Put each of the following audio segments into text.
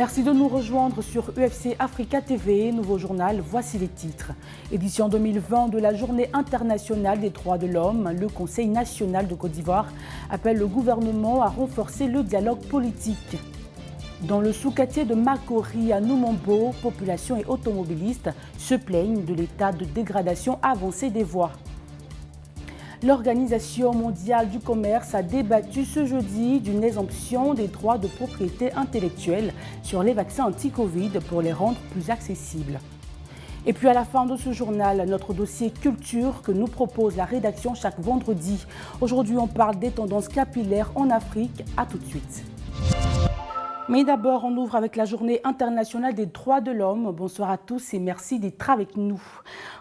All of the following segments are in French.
Merci de nous rejoindre sur UFC Africa TV, nouveau journal, voici les titres. Édition 2020 de la Journée internationale des droits de l'homme, le Conseil national de Côte d'Ivoire appelle le gouvernement à renforcer le dialogue politique. Dans le sous-quartier de Makori à Numombo, population et automobilistes se plaignent de l'état de dégradation avancée des voies. L'Organisation mondiale du commerce a débattu ce jeudi d'une exemption des droits de propriété intellectuelle sur les vaccins anti-Covid pour les rendre plus accessibles. Et puis à la fin de ce journal, notre dossier culture que nous propose la rédaction chaque vendredi. Aujourd'hui, on parle des tendances capillaires en Afrique. À tout de suite. Mais d'abord, on ouvre avec la Journée internationale des droits de l'homme. Bonsoir à tous et merci d'être avec nous.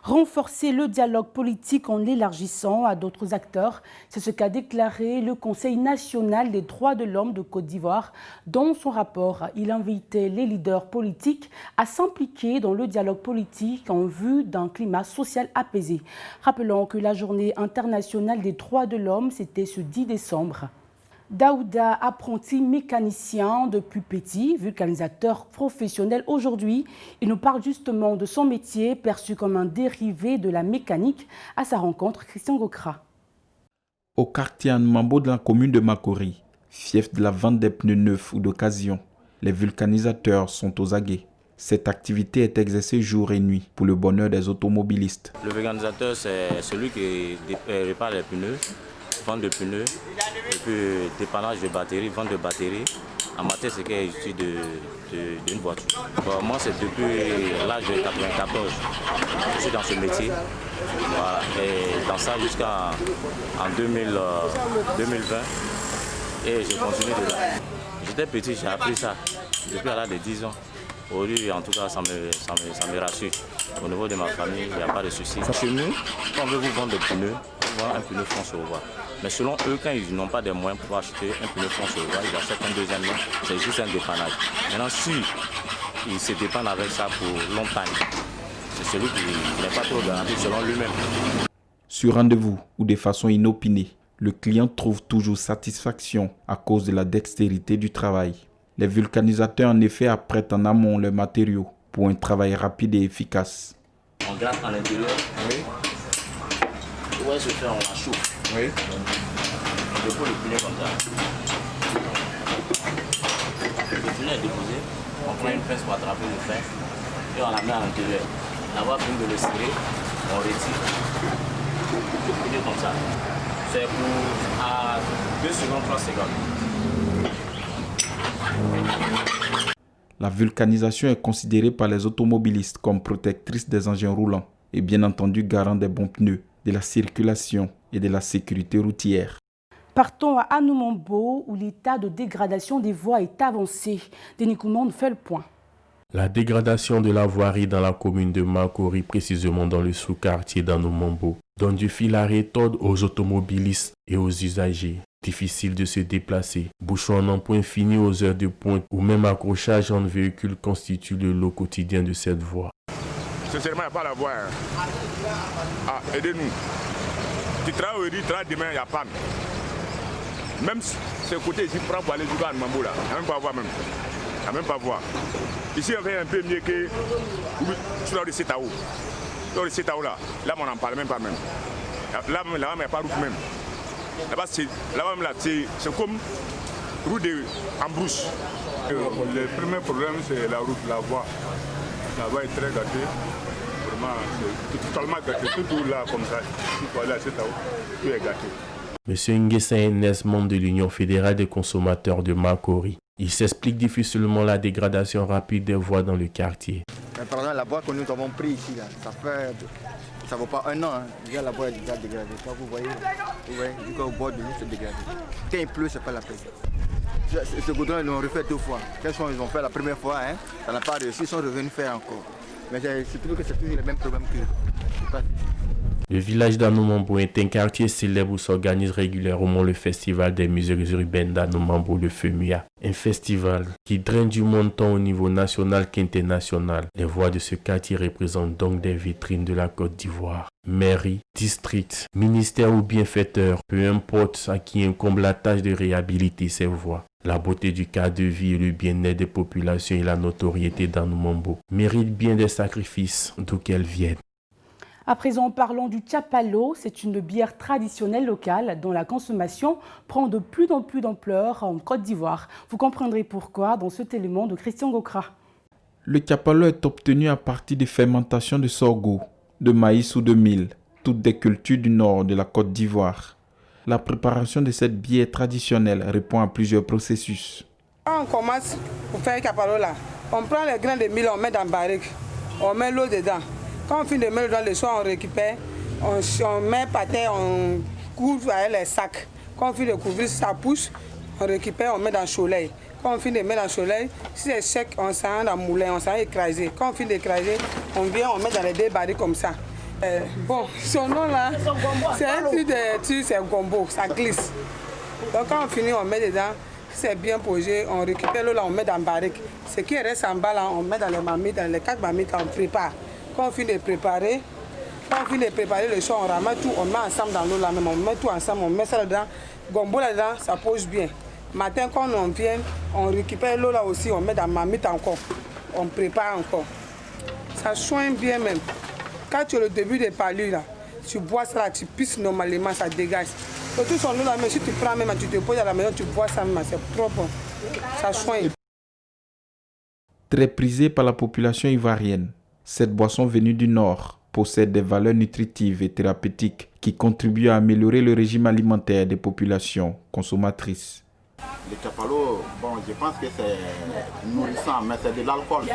Renforcer le dialogue politique en l'élargissant à d'autres acteurs, c'est ce qu'a déclaré le Conseil national des droits de l'homme de Côte d'Ivoire. Dans son rapport, il invitait les leaders politiques à s'impliquer dans le dialogue politique en vue d'un climat social apaisé. Rappelons que la Journée internationale des droits de l'homme, c'était ce 10 décembre. Daouda, apprenti mécanicien depuis petit, vulcanisateur professionnel aujourd'hui, il nous parle justement de son métier perçu comme un dérivé de la mécanique. À sa rencontre, Christian Gokra. Au quartier Numombo de la commune de Makori, fief de la vente des pneus neufs ou d'occasion, les vulcanisateurs sont aux aguets. Cette activité est exercée jour et nuit pour le bonheur des automobilistes. Le vulcanisateur, c'est celui qui répare les pneus, vente de pneus, et puis dépannage de batterie, vente de batterie. En matière, c'est qu'il y a d'une voiture. Bon, moi, c'est depuis l'âge de 94. Je suis dans ce métier. Voilà. Et dans ça jusqu'en 2020. Et je continue de là. J'étais petit, j'ai appris ça depuis l'âge de 10 ans. Aujourd'hui, en tout cas, ça me rassure. Au niveau de ma famille, il n'y a pas de souci. Chez nous, quand on veut vous vendre des pneus, on vend un pneu front sur voie. Mais selon eux, quand ils n'ont pas de moyens pour acheter un pneu front sur voie, ils achètent un deuxième main. C'est juste un dépannage. Maintenant, si ils se dépannent avec ça pour longtemps, c'est celui qui n'est pas trop garanti selon lui-même. Sur rendez-vous ou de façon inopinée, le client trouve toujours satisfaction à cause de la dextérité du travail. Les vulcanisateurs en effet apprêtent en amont leurs matériaux pour un travail rapide et efficace. On gratte à l'intérieur. Oui. Ouais, se fait, on la chauffe. Oui. On dépose le pneu comme ça. Le pneu est déposé. On prend une pince pour attraper le fer et on la met à l'intérieur. Là-bas, fini de le serrer, on retire le pneu comme ça. C'est pour à 2 secondes, 3 secondes. La vulcanisation est considérée par les automobilistes comme protectrice des engins roulants et bien entendu garant des bons pneus, de la circulation et de la sécurité routière. Partons à Numombo où l'état de dégradation des voies est avancé. Denis Koumande fait le point. La dégradation de la voirie dans la commune de Makori, précisément dans le sous-quartier d'Anumombo, donne du fil à retordre aux automobilistes et aux usagers. Difficile de se déplacer, bouchons en point fini aux heures de pointe ou même accrochage en véhicule constitue le lot quotidien de cette voie. Sincèrement, il n'y a pas la voie. Ah, aidez-nous. Tu travailles aujourd'hui, tu travailles demain, il n'y a pas. Même ce côté ici, prends pour aller jusqu'à Numombo là, il n'y a même pas voie même. Il n'y a même pas voie. Ici, on fait un peu mieux que sur le CETAO. Sur le CETAO là, on n'en parle même pas même. Là, il n'y a pas de route même. Là-bas, c'est comme route en brousse. Le premier problème, c'est la route, la voie. La voie est très gâtée. Vraiment, c'est totalement gâté. Tout là, comme ça, il faut aller à CETAO, tout est gâté. Monsieur Nguessa Enes, membre de l'Union fédérale des consommateurs de Makori. Il s'explique difficilement la dégradation rapide des voies dans le quartier. Mais par exemple, la voie que nous avons prise ici, là, ça ne vaut pas un an. Hein. Déjà, la voie est déjà dégradée. Vous voyez, jusqu'au bord de l'eau, c'est dégradé. Quand il pleut, ce n'est pas la peine. Ce goudron, ils l'ont refait 2 fois. Quand ils ont fait la première fois, hein, ça n'a pas réussi, ils sont revenus faire encore. Mais c'est toujours que c'est toujours les mêmes problèmes que Le village d'Anoumambo est un quartier célèbre où s'organise régulièrement le festival des musiques urbaines d'Anoumambo, le FEMUA. Un festival qui draine du monde tant au niveau national qu'international. Les voix de ce quartier représentent donc des vitrines de la Côte d'Ivoire. Mairie, district, ministère ou bienfaiteur, peu importe à qui incombe la tâche de réhabiliter ces voix. La beauté du cadre de vie et le bien-être des populations et la notoriété d'Anoumambo méritent bien des sacrifices d'où qu'elles viennent. À présent, parlons du Tchapalo. C'est une bière traditionnelle locale dont la consommation prend de plus en plus d'ampleur en Côte d'Ivoire. Vous comprendrez pourquoi dans cet élément de Christian Gokra. Le Tchapalo est obtenu à partir des fermentations de sorgho, de maïs ou de mil, toutes des cultures du nord de la Côte d'Ivoire. La préparation de cette bière traditionnelle répond à plusieurs processus. Quand on commence pour faire le Tchapalo là, on prend les grains de mil, on met dans la barrique, on met l'eau dedans. Quand on finit de mettre dans le soir, on récupère, on met pâté, on couvre avec les sacs. Quand on finit de couvrir, ça pousse, on récupère, on met dans le soleil. Quand on finit de mettre dans le soleil, si c'est sec, on s'en dans le moulin, on s'en écraser. Quand on finit d'écraser, on vient, on met dans les deux barils comme ça. Bon, son nom là, c'est un truc c'est un gombo, ça glisse. Donc quand on finit, on met dedans. Si c'est bien posé, on récupère l'eau là, on met dans le barrique. Ce qui reste en bas là, on met dans les marmites, dans les 4 marmites, on prépare. Quand on finit de préparer, le soir, on ramasse tout, on met ensemble dans l'eau là même, on met tout ensemble, on met ça là-dedans. Gombo là-dedans, ça pose bien. Matin, quand on vient, on récupère l'eau là aussi, on met dans la marmite encore. On prépare encore. Ça soigne bien même. Quand tu as le début des palus là, tu bois ça là, tu pisses normalement, ça dégage. Surtout son eau là, mais si tu prends même, tu te poses à la maison, tu bois ça même, c'est trop bon. Ça soigne. Très prisée par la population ivoirienne, cette boisson venue du Nord possède des valeurs nutritives et thérapeutiques qui contribuent à améliorer le régime alimentaire des populations consommatrices. Le Tchapalo, bon, je pense que c'est nourrissant, mais c'est de l'alcool.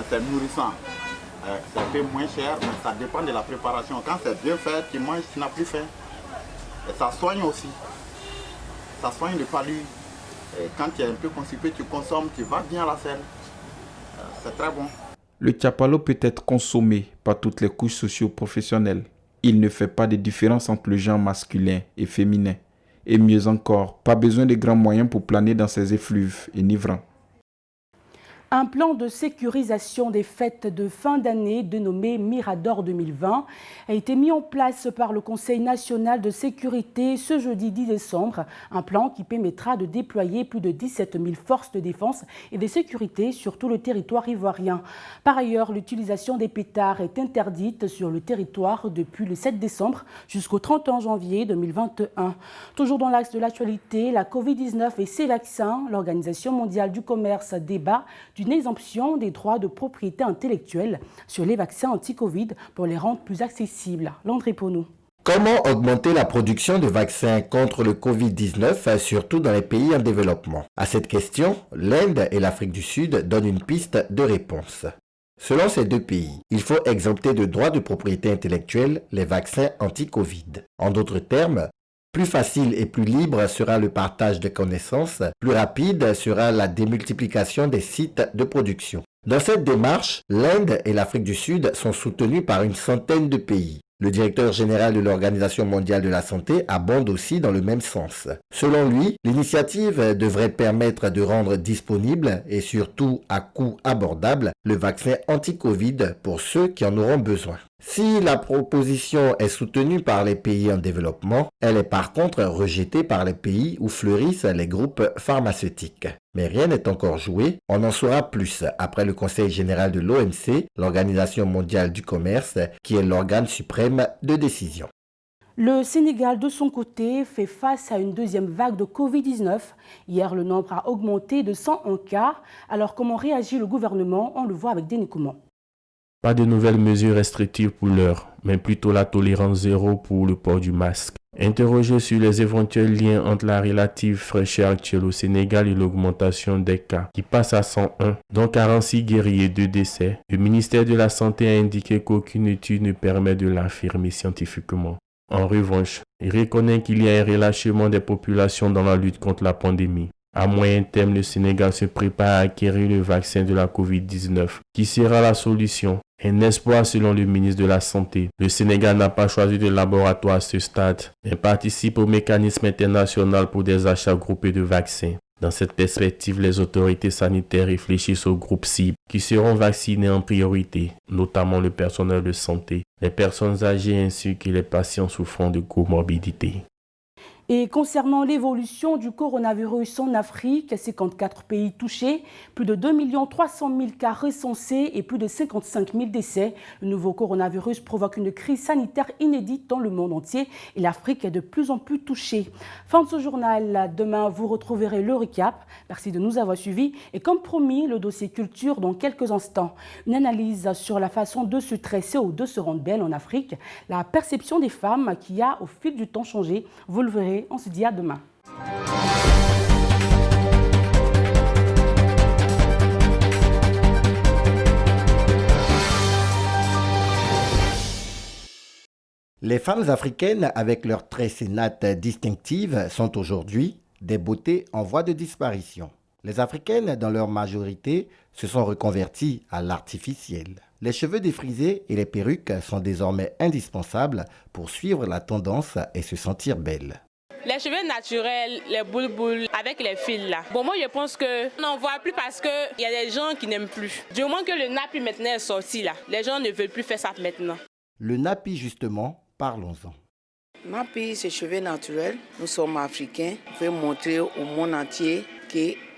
C'est nourrissant. C'est un peu moins cher, mais ça dépend de la préparation. Quand c'est bien fait, tu manges, tu n'as plus faim. Et ça soigne aussi. Ça soigne le palu. Et quand tu es un peu constipé, tu consommes, tu vas bien à la selle. C'est très bon. Le Tchapalo peut être consommé par toutes les couches socio-professionnelles. Il ne fait pas de différence entre le genre masculin et féminin. Et mieux encore, pas besoin de grands moyens pour planer dans ces effluves enivrants. Un plan de sécurisation des fêtes de fin d'année dénommé Mirador 2020 a été mis en place par le Conseil national de sécurité ce jeudi 10 décembre. Un plan qui permettra de déployer plus de 17 000 forces de défense et de sécurité sur tout le territoire ivoirien. Par ailleurs, l'utilisation des pétards est interdite sur le territoire depuis le 7 décembre jusqu'au 31 janvier 2021. Toujours dans l'axe de l'actualité, la Covid-19 et ses vaccins, l'Organisation mondiale du commerce débat d'une exemption des droits de propriété intellectuelle sur les vaccins anti-Covid pour les rendre plus accessibles. Landry Ponou. Comment augmenter la production de vaccins contre le Covid-19, surtout dans les pays en développement? À cette question, l'Inde et l'Afrique du Sud donnent une piste de réponse. Selon ces deux pays, il faut exempter de droits de propriété intellectuelle les vaccins anti-Covid. En d'autres termes, plus facile et plus libre sera le partage de connaissances, plus rapide sera la démultiplication des sites de production. Dans cette démarche, l'Inde et l'Afrique du Sud sont soutenus par une centaine de pays. Le directeur général de l'Organisation mondiale de la santé abonde aussi dans le même sens. Selon lui, l'initiative devrait permettre de rendre disponible et surtout à coût abordable le vaccin anti-Covid pour ceux qui en auront besoin. Si la proposition est soutenue par les pays en développement, elle est par contre rejetée par les pays où fleurissent les groupes pharmaceutiques. Mais rien n'est encore joué, on en saura plus après le Conseil général de l'OMC, l'Organisation mondiale du commerce, qui est l'organe suprême de décision. Le Sénégal, de son côté, fait face à une deuxième vague de Covid-19. Hier, le nombre a augmenté de 101 cas. Alors, comment réagit le gouvernement? On le voit avec Denis Kouman. Pas de nouvelles mesures restrictives pour l'heure, mais plutôt la tolérance zéro pour le port du masque. Interrogé sur les éventuels liens entre la relative fraîcheur actuelle au Sénégal et l'augmentation des cas, qui passe à 101, dont 46 guéris et 2 décès, le ministère de la Santé a indiqué qu'aucune étude ne permet de l'affirmer scientifiquement. En revanche, il reconnaît qu'il y a un relâchement des populations dans la lutte contre la pandémie. À moyen terme, le Sénégal se prépare à acquérir le vaccin de la COVID-19, qui sera la solution. Un espoir selon le ministre de la Santé. Le Sénégal n'a pas choisi de laboratoire à ce stade, mais participe au mécanisme international pour des achats groupés de vaccins. Dans cette perspective, les autorités sanitaires réfléchissent aux groupes cibles qui seront vaccinés en priorité, notamment le personnel de santé, les personnes âgées ainsi que les patients souffrant de comorbidités. Et concernant l'évolution du coronavirus en Afrique, 54 pays touchés, plus de 2 300 000 cas recensés et plus de 55 000 décès. Le nouveau coronavirus provoque une crise sanitaire inédite dans le monde entier et l'Afrique est de plus en plus touchée. Fin de ce journal. Demain, vous retrouverez le récap. Merci de nous avoir suivis. Et comme promis, le dossier culture dans quelques instants. Une analyse sur la façon de se tresser ou de se rendre belle en Afrique. La perception des femmes qui a au fil du temps changé. Vous le verrez. On se dit à demain. Les femmes africaines, avec leurs traits sénates distinctives, sont aujourd'hui des beautés en voie de disparition. Les Africaines, dans leur majorité, se sont reconverties à l'artificiel. Les cheveux défrisés et les perruques sont désormais indispensables pour suivre la tendance et se sentir belles. Les cheveux naturels, les boules avec les fils là. Bon, moi je pense que on n'en voit plus parce qu'il y a des gens qui n'aiment plus. Du moment que le nappy maintenant est sorti là, les gens ne veulent plus faire ça maintenant. Le nappy justement, parlons-en. Nappy, c'est cheveux naturels. Nous sommes africains. On veut montrer au monde entier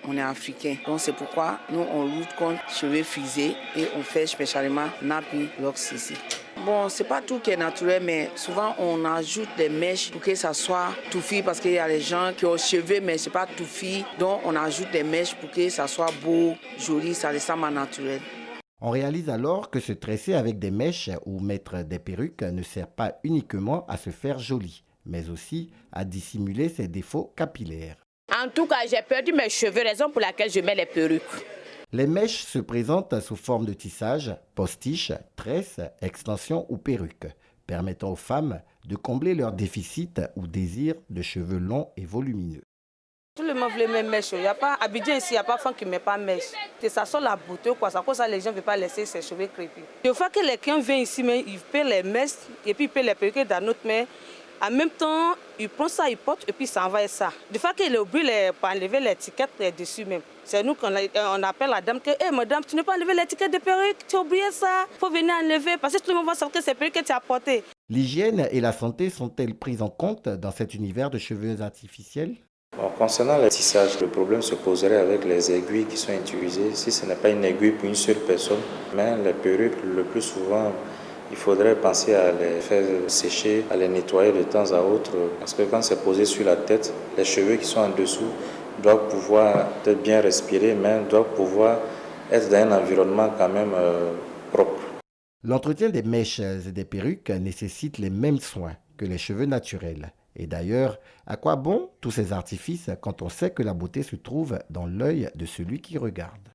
qu'on est africain. Donc c'est pourquoi nous on lutte contre cheveux frisés et on fait spécialement nappy locks ici. Bon, c'est pas tout qui est naturel, mais souvent on ajoute des mèches pour que ça soit touffi parce qu'il y a des gens qui ont cheveux mais c'est pas touffi. Donc on ajoute des mèches pour que ça soit beau, joli, ça ressemble à naturel. On réalise alors que se tresser avec des mèches ou mettre des perruques ne sert pas uniquement à se faire joli, mais aussi à dissimuler ses défauts capillaires. En tout cas, j'ai perdu mes cheveux, raison pour laquelle je mets les perruques. Les mèches se présentent sous forme de tissage, postiche, tresse, extension ou perruque, permettant aux femmes de combler leur déficit ou désir de cheveux longs et volumineux. Tout le monde veut les mêmes mèches. Il n'y a pas à Abidjan ici, il n'y a pas de femme qui ne met pas de mèches. Ça sort la beauté, quoi. Ça cause ça, les gens ne veulent pas laisser ses cheveux crépus. Des fois que les clients viennent ici, mais ils paient les mèches et puis ils paient les perruques dans notre main. En même temps, ils prennent ça, ils portent et puis ça envoie ça. Des fois qu'il oublie pour enlever l'étiquette dessus même. C'est nous qu'on appelle la dame que, hey, madame, tu n'as pas enlevé l'étiquette de perruque, tu as oublié ça. Il faut venir enlever parce que tout le monde va savoir que c'est perruque que tu as porté. L'hygiène et la santé sont-elles prises en compte dans cet univers de cheveux artificiels? Concernant le tissage, le problème se poserait avec les aiguilles qui sont utilisées. Si ce n'est pas une aiguille pour une seule personne, mais les perruques, le plus souvent, il faudrait penser à les faire sécher, à les nettoyer de temps à autre. Parce que quand c'est posé sur la tête, les cheveux qui sont en dessous doivent pouvoir être bien respirer, mais doivent pouvoir être dans un environnement quand même propre. L'entretien des mèches et des perruques nécessite les mêmes soins que les cheveux naturels. Et d'ailleurs, à quoi bon tous ces artifices quand on sait que la beauté se trouve dans l'œil de celui qui regarde?